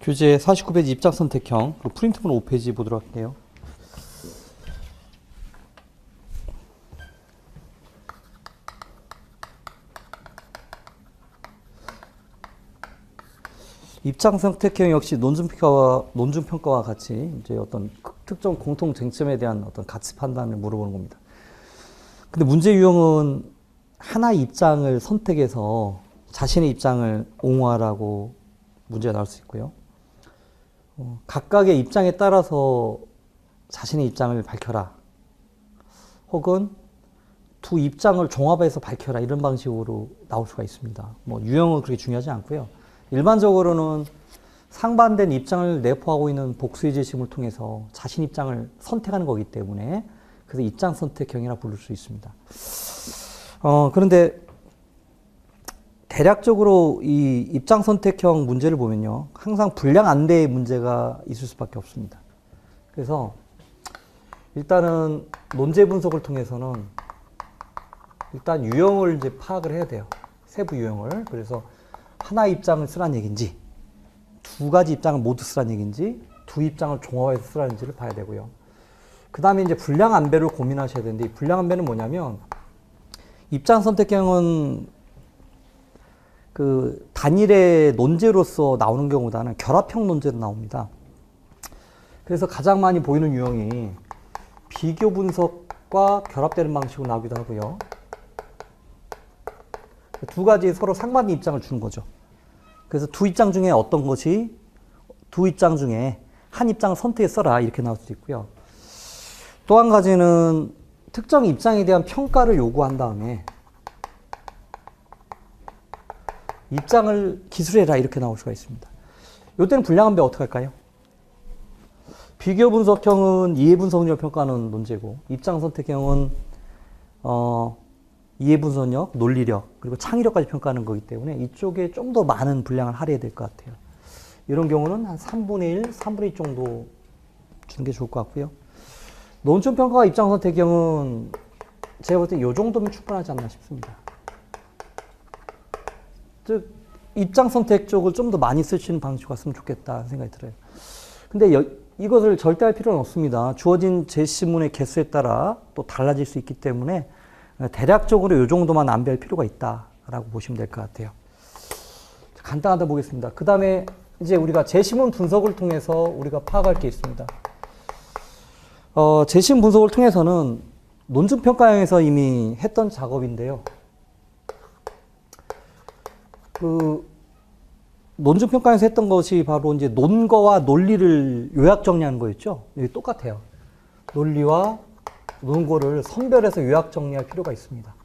교재 49페이지 입장 선택형, 그리고 프린트물 5페이지 보도록 할게요. 입장 선택형 역시 논증평가와 같이 이제 어떤 특정 공통 쟁점에 대한 어떤 가치 판단을 물어보는 겁니다. 근데 문제 유형은 하나의 입장을 선택해서 자신의 입장을 옹호하라고 문제가 나올 수 있고요. 각각의 입장에 따라서 자신의 입장을 밝혀라. 혹은 두 입장을 종합해서 밝혀라. 이런 방식으로 나올 수가 있습니다. 뭐 유형은 그렇게 중요하지 않고요. 일반적으로는 상반된 입장을 내포하고 있는 복수의 제시문을 통해서 자신 입장을 선택하는 거기 때문에 그래서 입장 선택형이라 부를 수 있습니다. 그런데 대략적으로 이 입장 선택형 문제를 보면요. 항상 불량 안대의 문제가 있을 수밖에 없습니다. 그래서 일단은 논제 분석을 통해서는 일단 유형을 이제 파악을 해야 돼요. 세부 유형을. 그래서 하나의 입장을 쓰라는 얘기인지, 두 가지 입장을 모두 쓰라는 얘기인지, 두 입장을 종합해서 쓰라는 얘기를 봐야 되고요. 그 다음에 이제 불량 안배를 고민하셔야 되는데, 이 불량 안배는 뭐냐면, 입장 선택형은 그 단일의 논제로서 나오는 경우보다는 결합형 논제로 나옵니다. 그래서 가장 많이 보이는 유형이 비교 분석과 결합되는 방식으로 나오기도 하고요. 두 가지 서로 상반된 입장을 주는 거죠. 그래서 두 입장 중에 어떤 것이 두 입장 중에 한 입장을 선택해 써라 이렇게 나올 수도 있고요. 또 한 가지는 특정 입장에 대한 평가를 요구한 다음에 입장을 기술해라 이렇게 나올 수가 있습니다. 이때는 불량안배 어떻게 할까요? 비교 분석형은 이해 분석력 평가하는 논제고 입장 선택형은 이해 분석력, 논리력, 그리고 창의력까지 평가하는 거기 때문에 이쪽에 좀 더 많은 분량을 할애해야 될 것 같아요. 이런 경우는 한 3분의 1, 3분의 2 정도 주는 게 좋을 것 같고요. 논증 평가와 입장 선택형은 제가 볼 때 이 정도면 충분하지 않나 싶습니다. 즉, 입장 선택 쪽을 좀 더 많이 쓰시는 방식으로 갔으면 좋겠다 생각이 들어요. 근데 이것을 절대 할 필요는 없습니다. 주어진 제시문의 개수에 따라 또 달라질 수 있기 때문에 대략적으로 이 정도만 안배할 필요가 있다라고 보시면 될 것 같아요. 간단하다 보겠습니다. 그 다음에 이제 우리가 제시문 분석을 통해서 우리가 파악할 게 있습니다. 제시문 분석을 통해서는 논증평가형에서 이미 했던 작업인데요. 그 논증평가에서 했던 것이 바로 이제 논거와 논리를 요약 정리하는 거였죠. 이게 똑같아요. 논리와 논거를 선별해서 요약 정리할 필요가 있습니다.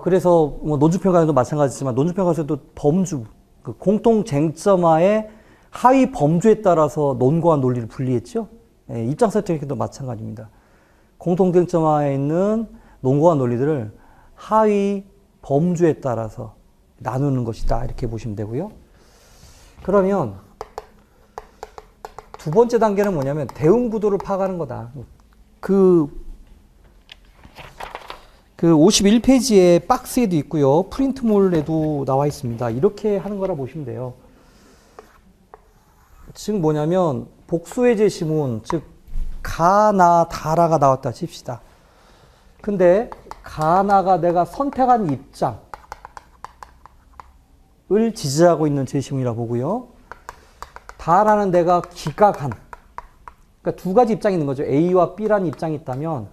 그래서 뭐 논증평가에도 마찬가지지만 논증평가에서도 범주, 그 공통 쟁점화의 하위 범주에 따라서 논거와 논리를 분리했죠. 예, 입장 선택도 마찬가지입니다. 공통 쟁점화에 있는 논거와 논리들을 하위 범주에 따라서 나누는 것이다. 이렇게 보시면 되고요. 그러면 두 번째 단계는 뭐냐면 대응 구도를 파악하는 거다. 그 51페이지에 박스에도 있고요. 프린트몰에도 나와 있습니다. 이렇게 하는 거라 보시면 돼요. 즉 뭐냐면 복수의 제시문, 즉 가나 다라가 나왔다 칩시다. 근데 가나가 내가 선택한 입장을 지지하고 있는 제시문이라 보고요. 다라는 내가 기각한, 그러니까 두 가지 입장이 있는 거죠. A와 B라는 입장이 있다면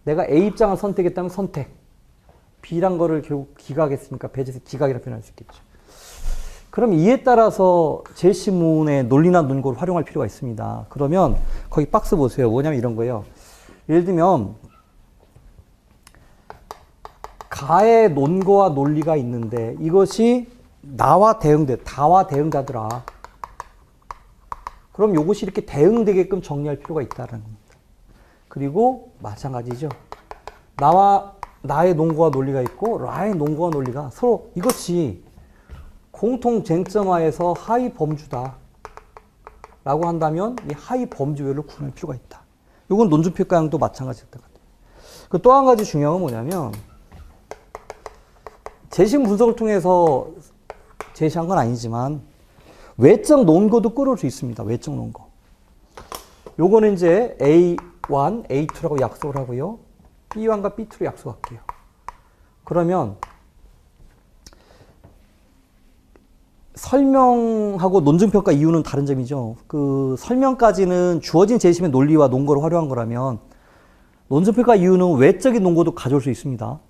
내가 A 입장을 선택했다면 선택, B란 거를 결국 기각했으니까 배제해서 기각이라고 표현할 수 있겠죠. 그럼 이에 따라서 제시문의 논리나 논거를 활용할 필요가 있습니다. 그러면 거기 박스 보세요. 뭐냐면 이런 거예요. 예를 들면 가의 논거와 논리가 있는데 이것이 나와 다와 대응자더라. 그럼 이것이 이렇게 대응되게끔 정리할 필요가 있다는 겁니다. 그리고 마찬가지죠. 나의 논거와 논리가 있고 라의 논거와 논리가 서로 이것이 공통 쟁점화에서 하위 범주다 라고 한다면 이 하위 범주를 구분할 필요가 있다. 이건 논증평가형도 마찬가지일 것 같아요. 그 또 한 가지 중요한 건 뭐냐면 제시문 분석을 통해서 제시한 건 아니지만 외적 논거도 끌어올 수 있습니다. 외적 논거. 요거는 이제 A1, A2라고 약속을 하고요. B1과 B2로 약속할게요. 그러면 설명하고 논증평가 이유는 다른 점이죠. 그 설명까지는 주어진 제시의 논리와 논거를 활용한 거라면 논증평가 이유는 외적인 논거도 가져올 수 있습니다.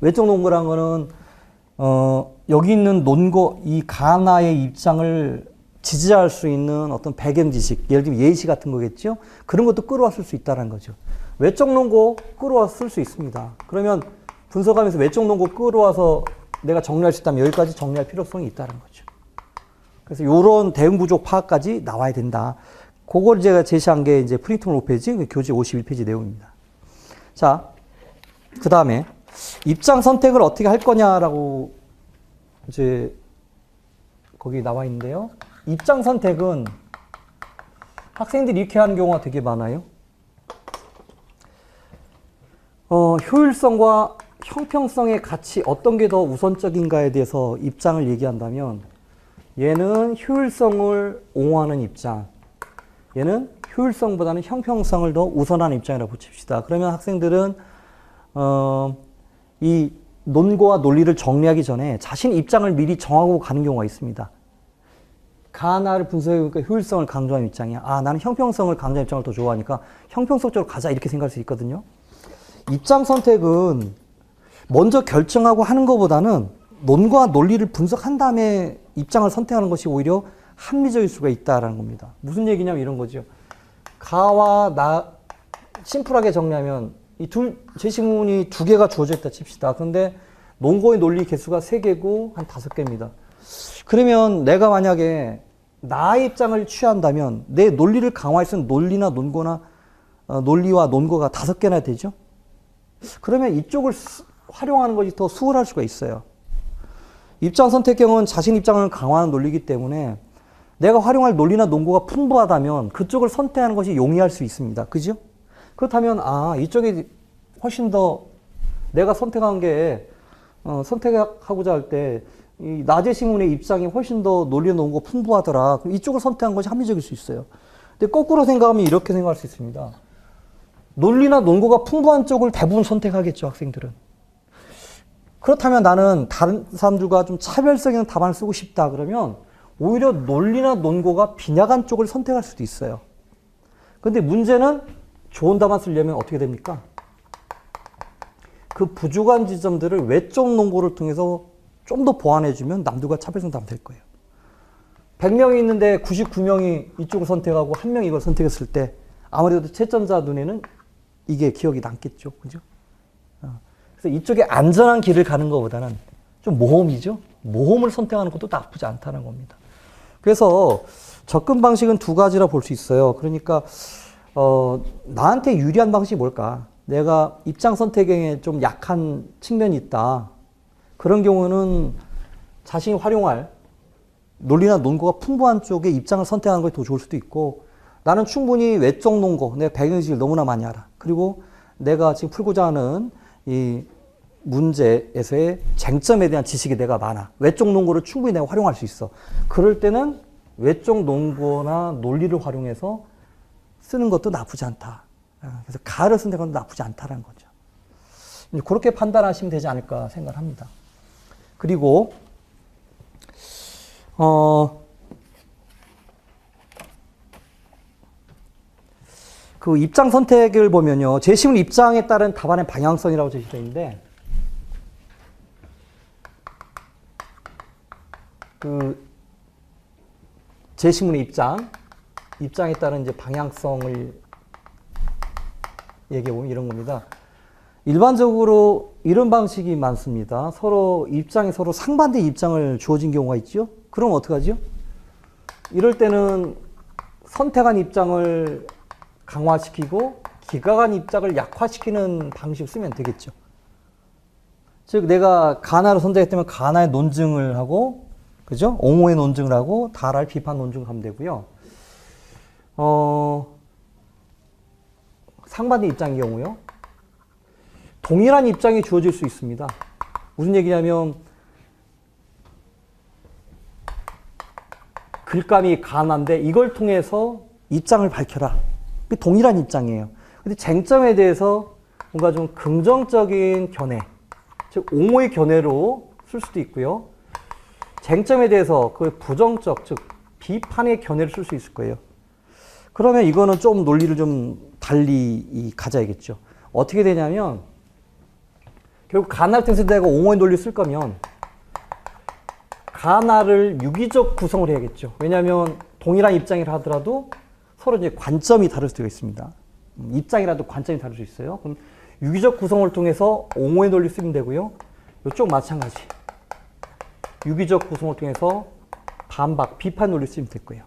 외적 논거란 거는 여기 있는 논거, 이 가나의 입장을 지지할 수 있는 어떤 배경 지식, 예를 들면 예시 같은 거겠죠. 그런 것도 끌어왔을 수 있다는 거죠. 외적 논거 끌어왔을 수 있습니다. 그러면 분석하면서 외적 논거 끌어와서 내가 정리할 수 있다면 여기까지 정리할 필요성이 있다는 거죠. 그래서 이런 대응 구조 파악까지 나와야 된다. 그걸 제가 제시한 게 이제 프린트물 5페이지, 교재 51페이지 내용입니다. 자, 그 다음에 입장 선택을 어떻게 할 거냐라고 이제 거기 나와 있는데요. 입장 선택은 학생들이 이렇게 하는 경우가 되게 많아요. 효율성과 형평성의 가치 어떤 게 더 우선적인가에 대해서 입장을 얘기한다면 얘는 효율성을 옹호하는 입장, 얘는 효율성보다는 형평성을 더 우선하는 입장이라고 칩시다. 그러면 학생들은 이 논거와 논리를 정리하기 전에 자신 입장을 미리 정하고 가는 경우가 있습니다. 가나를 분석해보니까 효율성을 강조하는 입장이야. 아, 나는 형평성을 강조하는 입장을 더 좋아하니까 형평성 쪽으로 가자 이렇게 생각할 수 있거든요. 입장 선택은 먼저 결정하고 하는 것보다는 논과 논리를 분석한 다음에 입장을 선택하는 것이 오히려 합리적일 수가 있다는 겁니다. 무슨 얘기냐면 이런 거죠. 가와 나 심플하게 정리하면 이 제시문이 2개가 주어져 있다 칩시다. 그런데 논거의 논리 개수가 3개고 한 5개입니다. 그러면 내가 만약에 나의 입장을 취한다면 내 논리를 강화할 수 있는 논리나 논거나 논리와 논거가 5개나 되죠. 그러면 이쪽을 활용하는 것이 더 수월할 수가 있어요. 입장 선택형은 자신 입장을 강화하는 논리이기 때문에 내가 활용할 논리나 논거가 풍부하다면 그쪽을 선택하는 것이 용이할 수 있습니다. 그죠? 그렇다면 이쪽이 훨씬 더 내가 선택한 게 선택하고자 할 때 이 나제시문의 입장이 훨씬 더 논리나 논거 풍부하더라. 그럼 이쪽을 선택한 것이 합리적일 수 있어요. 근데 거꾸로 생각하면 이렇게 생각할 수 있습니다. 논리나 논거가 풍부한 쪽을 대부분 선택하겠죠, 학생들은. 그렇다면 나는 다른 사람들과 좀 차별성 있는 답안을 쓰고 싶다 그러면 오히려 논리나 논거가 빈약한 쪽을 선택할 수도 있어요. 그런데 문제는 좋은 답안 쓰려면 어떻게 됩니까? 그 부족한 지점들을 외적 논거를 통해서 좀 더 보완해주면 남들과 차별성 답안 될 거예요. 100명이 있는데 99명이 이쪽을 선택하고 1명이 이걸 선택했을 때 아무래도 채점자 눈에는 이게 기억이 남겠죠. 그죠? 그래서 이쪽에 안전한 길을 가는 것보다는 좀 모험이죠. 모험을 선택하는 것도 나쁘지 않다는 겁니다. 그래서 접근 방식은 2가지라 볼 수 있어요. 그러니까 나한테 유리한 방식이 뭘까? 내가 입장 선택에 좀 약한 측면이 있다. 그런 경우는 자신이 활용할 논리나 논거가 풍부한 쪽에 입장을 선택하는 것이 더 좋을 수도 있고 나는 충분히 외적 논거, 내가 배경지식을 너무나 많이 알아. 그리고 내가 지금 풀고자 하는 이 문제에서의 쟁점에 대한 지식이 내가 많아. 외적 논거를 충분히 내가 활용할 수 있어. 그럴 때는 외적 논거나 논리를 활용해서 쓰는 것도 나쁘지 않다. 그래서 가를 선택하는 것도 나쁘지 않다는 거죠. 그렇게 판단하시면 되지 않을까 생각합니다. 그리고 그 입장 선택을 보면요. 제시문 입장에 따른 답안의 방향성이라고 제시되어 있는데 그 제시문의 입장에 따른 이제 방향성을 얘기해 보면 이런 겁니다. 일반적으로 이런 방식이 많습니다. 서로 상반대 입장을 주어진 경우가 있죠. 그럼 어떡하죠? 이럴 때는 선택한 입장을 강화시키고 기각한 입장을 약화시키는 방식을 쓰면 되겠죠. 즉 내가 가나를 선택했다면 가나의 논증을 하고 그죠? 옹호의 논증을 하고 다랄 비판 논증을 하면 되고요. 상반대 입장의 경우요. 동일한 입장이 주어질 수 있습니다. 무슨 얘기냐면 글감이 가난데 이걸 통해서 입장을 밝혀라. 동일한 입장이에요. 근데 쟁점에 대해서 뭔가 좀 긍정적인 견해, 즉 옹호의 견해로 쓸 수도 있고요. 쟁점에 대해서 그 부정적, 즉 비판의 견해를 쓸 수 있을 거예요. 그러면 이거는 좀 논리를 좀 달리 가져야겠죠. 어떻게 되냐면 결국 가나를 통해서 내가 옹호의 논리를 쓸 거면 가나를 유기적 구성을 해야겠죠. 왜냐하면 동일한 입장이라 하더라도 서로 이제 관점이 다를 수도 있습니다. 입장이라도 관점이 다를 수 있어요. 그럼 유기적 구성을 통해서 옹호의 논리를 쓰면 되고요. 이쪽 마찬가지. 유기적 구성을 통해서 반박, 비판 논리를 쓰면 될 거예요.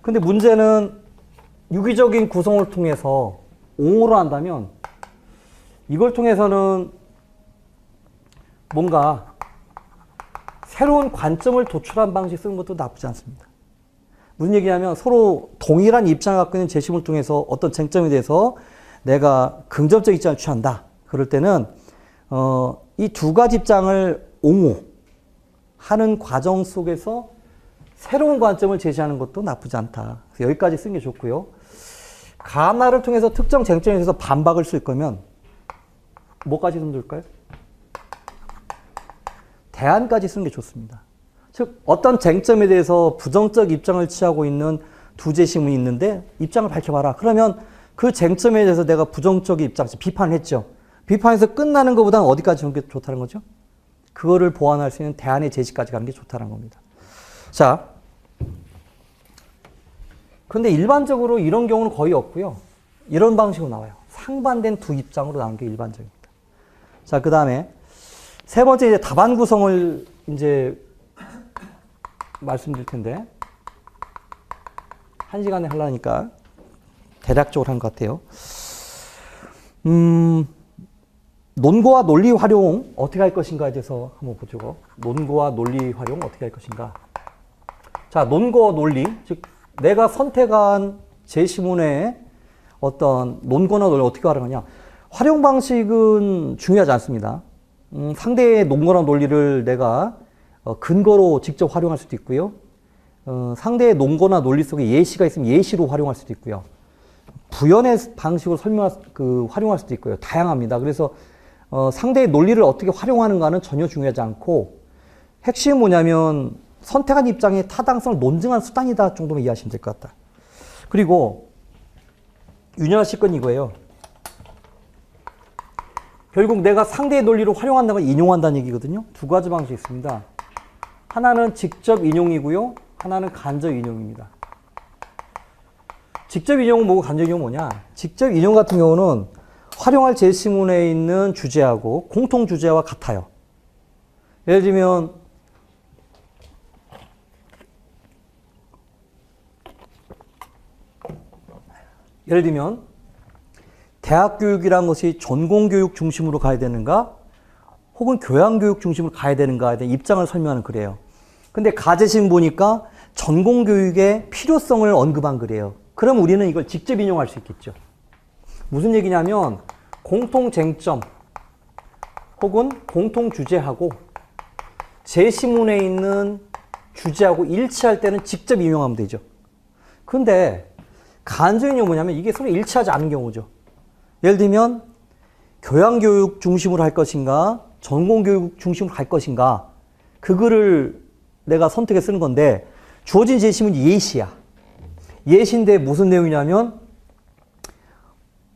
근데 문제는 유기적인 구성을 통해서 옹호를 한다면 이걸 통해서는 뭔가 새로운 관점을 도출한 방식 쓰는 것도 나쁘지 않습니다. 무슨 얘기냐면 서로 동일한 입장을 갖고 있는 제시문을 통해서 어떤 쟁점에 대해서 내가 긍정적 입장을 취한다. 그럴 때는 이 두 가지 입장을 옹호하는 과정 속에서 새로운 관점을 제시하는 것도 나쁘지 않다. 그래서 여기까지 쓰는 게 좋고요. 가나를 통해서 특정 쟁점에 대해서 반박을 쓸 거면 뭐까지 쓰면 될까요? 대안까지 쓰는 게 좋습니다. 즉 어떤 쟁점에 대해서 부정적 입장을 취하고 있는 두 제시문이 있는데 입장을 밝혀봐라. 그러면 그 쟁점에 대해서 내가 부정적 입장, 비판을 했죠. 비판에서 끝나는 것보다는 어디까지 하는 게 좋다는 거죠? 그거를 보완할 수 있는 대안의 제시까지 가는 게 좋다는 겁니다. 자, 근데 일반적으로 이런 경우는 거의 없고요. 이런 방식으로 나와요. 상반된 두 입장으로 나오는 게 일반적입니다. 자, 그 다음에 세 번째 이제 답안 구성을 이제 말씀드릴 텐데, 한 시간에 하려니까 대략적으로 한 것 같아요. 논거와 논리 활용 어떻게 할 것인가에 대해서 한번 보죠. 논거와 논리 활용 어떻게 할 것인가. 자, 논거 논리, 즉 내가 선택한 제시문의 어떤 논거나 논리 어떻게 활용하냐. 활용 방식은 중요하지 않습니다. 상대의 논거나 논리를 내가 근거로 직접 활용할 수도 있고요. 상대의 논거나 논리 속에 예시가 있으면 예시로 활용할 수도 있고요. 부연의 방식으로 활용할 수도 있고요. 다양합니다. 그래서 상대의 논리를 어떻게 활용하는가는 전혀 중요하지 않고 핵심은 뭐냐면 선택한 입장의 타당성을 논증한 수단이다 정도만 이해하시면 될 것 같다. 그리고 유념하실 건 이거예요. 결국 내가 상대의 논리를 활용한다는 건 인용한다는 얘기거든요. 두 가지 방식이 있습니다. 하나는 직접 인용이고요. 하나는 간접 인용입니다. 직접 인용은 뭐고 간접 인용은 뭐냐? 직접 인용 같은 경우는 활용할 제시문에 있는 주제하고 공통 주제와 같아요. 예를 들면 대학 교육이란 것이 전공 교육 중심으로 가야 되는가 혹은 교양 교육 중심으로 가야 되는가에 대한 입장을 설명하는 글이에요. 근데 가제신 보니까 전공 교육의 필요성을 언급한 글이에요. 그럼 우리는 이걸 직접 인용할 수 있겠죠. 무슨 얘기냐면 공통 쟁점 혹은 공통 주제하고 제시문에 있는 주제하고 일치할 때는 직접 인용하면 되죠. 근데 간접 인용은 뭐냐면 이게 서로 일치하지 않은 경우죠. 예를 들면 교양교육 중심으로 할 것인가 전공교육 중심으로 갈 것인가 그 글을 내가 선택해 쓰는 건데 주어진 제시문이 예시야. 예시인데 무슨 내용이냐면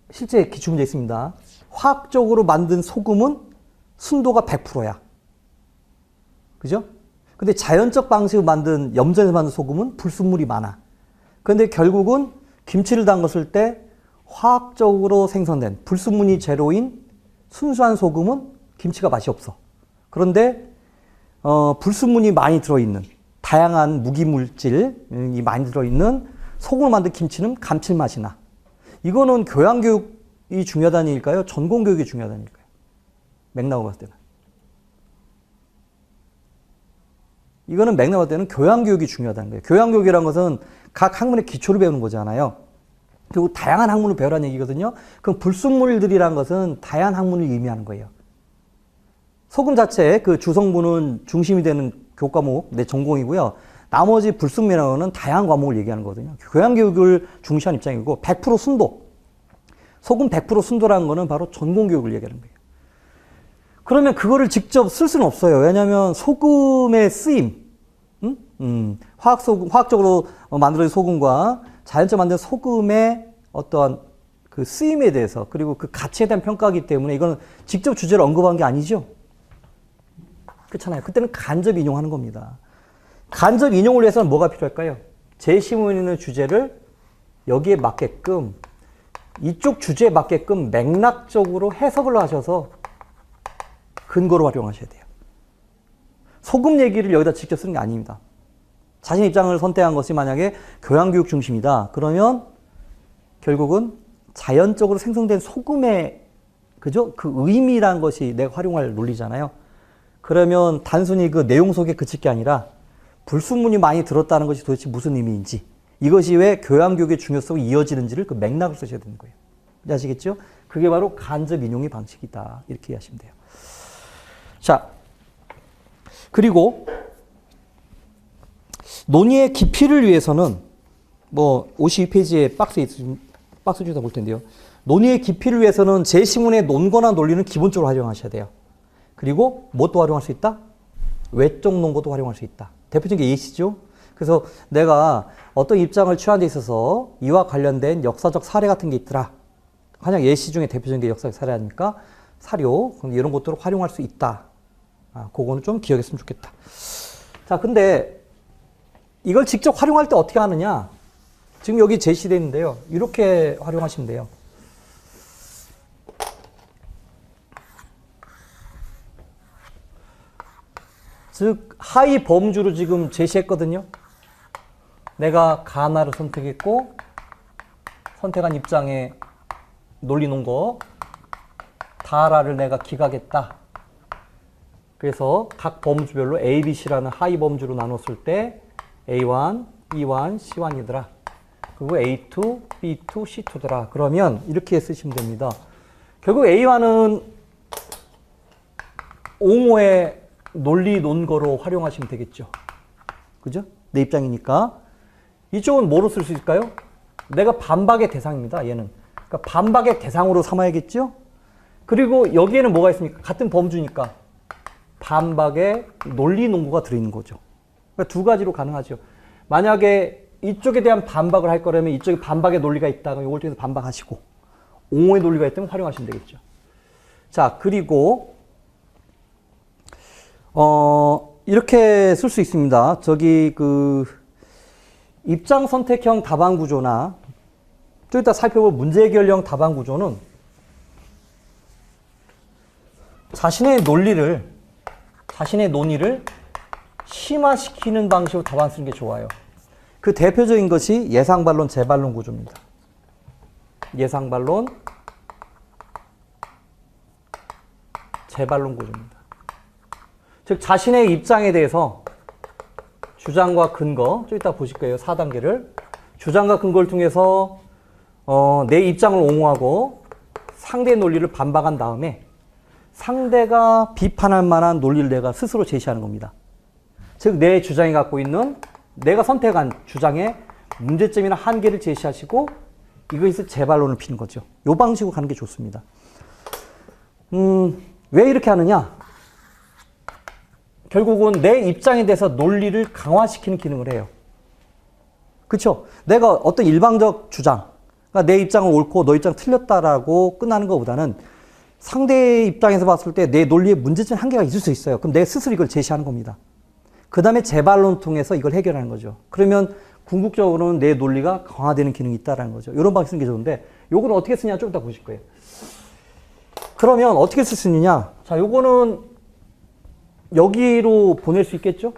실제 기출문제 있습니다. 화학적으로 만든 소금은 순도가 100%야. 그죠? 근데 자연적 방식으로 만든 염전에서 만든 소금은 불순물이 많아. 근데 결국은 김치를 담갔을 때 화학적으로 생성된 불순물이 제로인 순수한 소금은 김치가 맛이 없어. 그런데 불순물이 많이 들어있는 다양한 무기물질이 많이 들어있는 소금을 만든 김치는 감칠맛이 나. 이거는 교양교육이 중요하다는 얘기일까요? 전공교육이 중요하다는 얘기일까요? 맥락으로 봤을 때는. 이거는 맥락으로 봤을 때는 교양교육이 중요하다는 거예요. 교양교육이라는 것은 각 학문의 기초를 배우는 거잖아요. 그리고 다양한 학문을 배우라는 얘기거든요. 그럼 불순물들이라는 것은 다양한 학문을 의미하는 거예요. 소금 자체의 그 주성분은 중심이 되는 교과목, 내 전공이고요. 나머지 불순미라고는 다양한 과목을 얘기하는 거거든요. 교양교육을 중시한 입장이고 100% 순도. 소금 100% 순도라는 거는 바로 전공교육을 얘기하는 거예요. 그러면 그거를 직접 쓸 수는 없어요. 왜냐하면 소금의 쓰임, 화학적으로 만들어진 소금과 자연적으로 만든 소금의 어떠한 그 쓰임에 대해서 그리고 그 가치에 대한 평가이기 때문에 이거는 직접 주제를 언급한 게 아니죠. 그렇잖아요. 그때는 간접 인용하는 겁니다. 간접 인용을 위해서는 뭐가 필요할까요? 제시문에 있는 주제를 여기에 맞게끔 이쪽 주제에 맞게끔 맥락적으로 해석을 하셔서 근거로 활용하셔야 돼요. 소금 얘기를 여기다 직접 쓰는 게 아닙니다. 자신의 입장을 선택한 것이 만약에 교양교육 중심이다. 그러면 결국은 자연적으로 생성된 소금의 그죠? 그 의미라는 것이 내가 활용할 논리잖아요. 그러면 단순히 그 내용 속에 그칠 게 아니라 불순물이 많이 들었다는 것이 도대체 무슨 의미인지 이것이 왜 교양교육의 중요성이 이어지는지를 그 맥락을 쓰셔야 되는 거예요. 아시겠죠? 그게 바로 간접 인용의 방식이다. 이렇게 이해하시면 돼요. 자, 그리고 논의의 깊이를 위해서는 뭐 52페이지에 박스 주다 볼 텐데요. 논의의 깊이를 위해서는 제시문의 논거나 논리는 기본적으로 활용하셔야 돼요. 그리고 뭣도 활용할 수 있다? 외적 논거도 활용할 수 있다. 대표적인 게 예시죠. 그래서 내가 어떤 입장을 취한 데 있어서 이와 관련된 역사적 사례 같은 게 있더라. 가장 예시 중에 대표적인 게 역사적 사례 아닙니까? 사료, 이런 것들을 활용할 수 있다. 그거는 좀 기억했으면 좋겠다. 자, 근데 이걸 직접 활용할 때 어떻게 하느냐? 지금 여기 제시되어 있는데요. 이렇게 활용하시면 돼요. 즉, 하위 범주로 지금 제시했거든요. 내가 가나를 선택했고, 선택한 입장에 논리 논거, 다라를 내가 기각했다. 그래서 각 범주별로 A, B, C라는 하위 범주로 나눴을 때 A1, B1, C1이더라. 그리고 A2, B2, C2더라. 그러면 이렇게 쓰시면 됩니다. 결국 A1은 옹호의 논리 논거로 활용하시면 되겠죠. 그죠? 내 입장이니까. 이쪽은 뭐로 쓸 수 있을까요? 내가 반박의 대상입니다. 얘는. 그러니까 반박의 대상으로 삼아야겠죠? 그리고 여기에는 뭐가 있습니까? 같은 범주니까 반박의 논리 논거가 들어있는 거죠. 그러니까 두 가지로 가능하죠. 만약에 이쪽에 대한 반박을 할 거라면 이쪽에 반박의 논리가 있다. 그럼 이걸 통해서 반박하시고 옹호의 논리가 있다면 활용하시면 되겠죠. 자, 그리고 이렇게 쓸 수 있습니다. 저기 그 입장 선택형 답안 구조나 좀 이따 살펴볼 문제 해결형 답안 구조는 자신의 논의를 심화시키는 방식으로 답안 쓰는 게 좋아요. 그 대표적인 것이 예상반론, 재반론 구조입니다. 예상반론, 재반론 구조입니다. 즉 자신의 입장에 대해서 주장과 근거, 좀 이따 보실 거예요. 4단계를. 주장과 근거를 통해서 내 입장을 옹호하고 상대의 논리를 반박한 다음에 상대가 비판할 만한 논리를 내가 스스로 제시하는 겁니다. 즉 내 주장이 갖고 있는 내가 선택한 주장의 문제점이나 한계를 제시하시고 이것에서 재반론을 피는 거죠. 이 방식으로 가는 게 좋습니다. 왜 이렇게 하느냐? 결국은 내 입장에 대해서 논리를 강화시키는 기능을 해요. 그렇죠? 내가 어떤 일방적 주장, 그러니까 내 입장은 옳고 너 입장 틀렸다라고 끝나는 것보다는 상대의 입장에서 봤을 때 내 논리에 문제점 한계가 있을 수 있어요. 그럼 내 스스로 이걸 제시하는 겁니다. 그 다음에 재반론을 통해서 이걸 해결하는 거죠. 그러면 궁극적으로는 내 논리가 강화되는 기능이 있다는 거죠. 이런 방식 쓰는 게 좋은데 요거는 어떻게 쓰냐 좀 이따 보실 거예요. 그러면 어떻게 쓸 수 있느냐? 자, 요거는 여기로 보낼 수 있겠죠?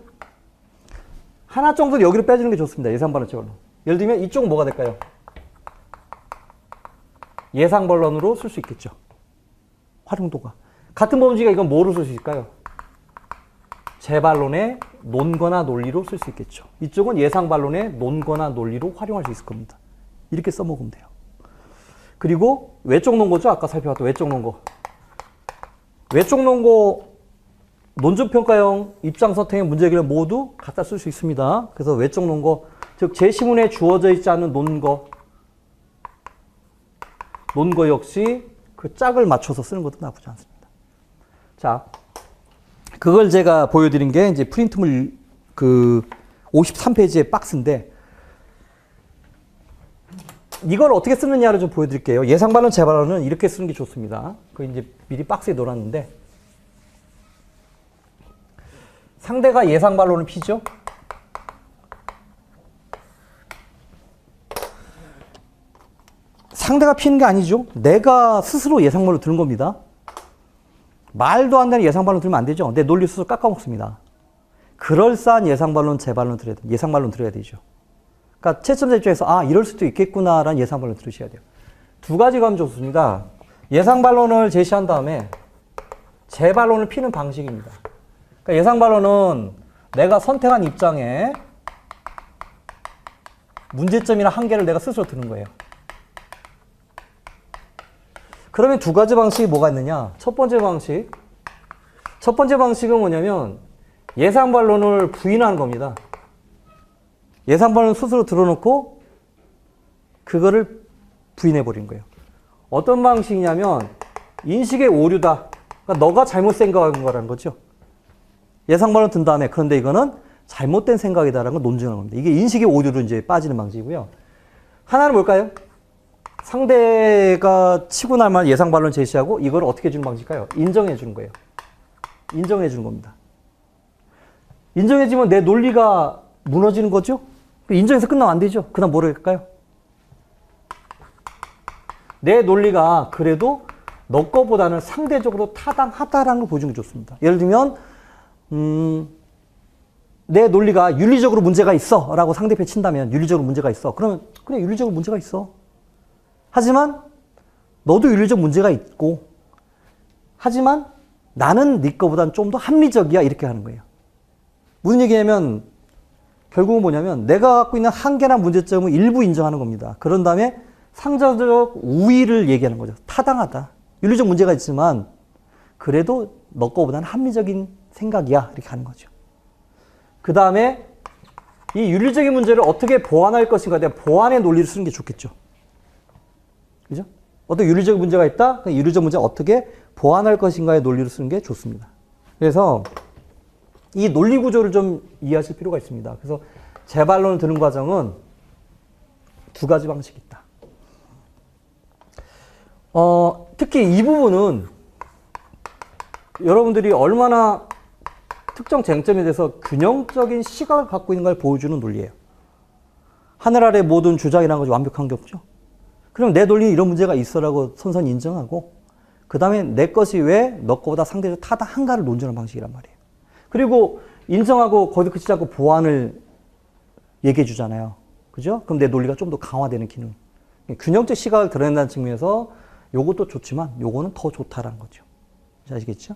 하나 정도는 여기로 빼주는 게 좋습니다. 예상반론적으로. 예를 들면 이쪽은 뭐가 될까요? 예상반론으로 쓸 수 있겠죠. 활용도가. 같은 범주가 이건 뭐로 쓸 수 있을까요? 재반론의 논거나 논리로 쓸 수 있겠죠. 이쪽은 예상반론의 논거나 논리로 활용할 수 있을 겁니다. 이렇게 써먹으면 돼요. 그리고 외적 논거죠. 아까 살펴봤던 외적 논거. 외적 논거 논증평가형 입장 선택형 문제기를 모두 갖다 쓸 수 있습니다. 그래서 외적 논거, 즉 제시문에 주어져 있지 않는 논거 역시 그 짝을 맞춰서 쓰는 것도 나쁘지 않습니다. 자, 그걸 제가 보여드린 게 이제 프린트물 그 53페이지의 박스인데, 이걸 어떻게 쓰느냐를 좀 보여드릴게요. 예상 반론, 재반론은 이렇게 쓰는 게 좋습니다. 그 이제 미리 박스에 넣어놨는데, 상대가 예상 반론을 피죠. 상대가 피는 게 아니죠. 내가 스스로 예상 반론을 드는 겁니다. 말도 안 되는 예상 반론 들으면 안 되죠. 내 논리 스스로 깎아먹습니다. 그럴싸한 예상 반론, 재반론 들어야 돼. 예상 반론 들어야 되죠. 그러니까 채점자 입장에서 아, 이럴 수도 있겠구나라는 예상 반론 들으셔야 돼요. 두 가지가 하면 좋습니다. 예상 반론을 제시한 다음에 재반론을 피는 방식입니다. 그러니까 예상 반론은 내가 선택한 입장에 문제점이나 한계를 내가 스스로 드는 거예요. 그러면 두 가지 방식이 뭐가 있느냐? 첫 번째 방식은 뭐냐면 예상 반론을 부인하는 겁니다. 예상 반론을 스스로 들어놓고 그거를 부인해 버린 거예요. 어떤 방식이냐면 인식의 오류다. 그러니까 너가 잘못 생각한 거라는 거죠. 예상 반론 든 다음에 그런데 이거는 잘못된 생각이다라는 걸 논증하는 겁니다. 이게 인식의 오류로 이제 빠지는 방식이고요. 하나는 뭘까요? 상대가 치고 날 만한 예상 반론 제시하고 이걸 어떻게 해주는 방식일까요? 인정해 주는 거예요. 인정해 주는 겁니다. 인정해 주면 내 논리가 무너지는 거죠? 인정해서 끝나면 안 되죠? 그 다음 뭐로 할까요? 내 논리가 그래도 너 거보다는 상대적으로 타당하다라는 걸 보여주는 게 좋습니다. 예를 들면 내 논리가 윤리적으로 문제가 있어 라고 상대편에 친다면 윤리적으로 문제가 있어. 그러면 그래, 윤리적으로 문제가 있어. 하지만 너도 윤리적 문제가 있고, 하지만 나는 네 거보다는 좀 더 합리적이야, 이렇게 하는 거예요. 무슨 얘기냐면 결국은 뭐냐면 내가 갖고 있는 한계나 문제점을 일부 인정하는 겁니다. 그런 다음에 상대적 우위를 얘기하는 거죠. 타당하다. 윤리적 문제가 있지만 그래도 너 거보다는 합리적인 생각이야, 이렇게 하는 거죠. 그 다음에 이 윤리적인 문제를 어떻게 보완할 것인가, 내가 보완의 논리를 쓰는 게 좋겠죠. 그죠? 어떤 윤리적 문제가 있다? 그 윤리적 문제 어떻게 보완할 것인가의 논리를 쓰는 게 좋습니다. 그래서 이 논리 구조를 좀 이해하실 필요가 있습니다. 그래서 재반론을 드는 과정은 두 가지 방식이 있다. 특히 이 부분은 여러분들이 얼마나 특정 쟁점에 대해서 균형적인 시각을 갖고 있는 걸 보여주는 논리예요. 하늘 아래 모든 주장이라는 것이 완벽한 게 없죠. 그럼 내 논리에 이런 문제가 있어라고 선선 인정하고, 그 다음에 내 것이 왜 너 거보다 상대적으로 타당한가를 논증하는 방식이란 말이에요. 그리고 인정하고 거기서 그치지 않고 보완을 얘기해 주잖아요. 그죠? 그럼 내 논리가 좀 더 강화되는 기능. 균형적 시각을 드러낸다는 측면에서 요것도 좋지만 요거는 더 좋다라는 거죠. 아시겠죠?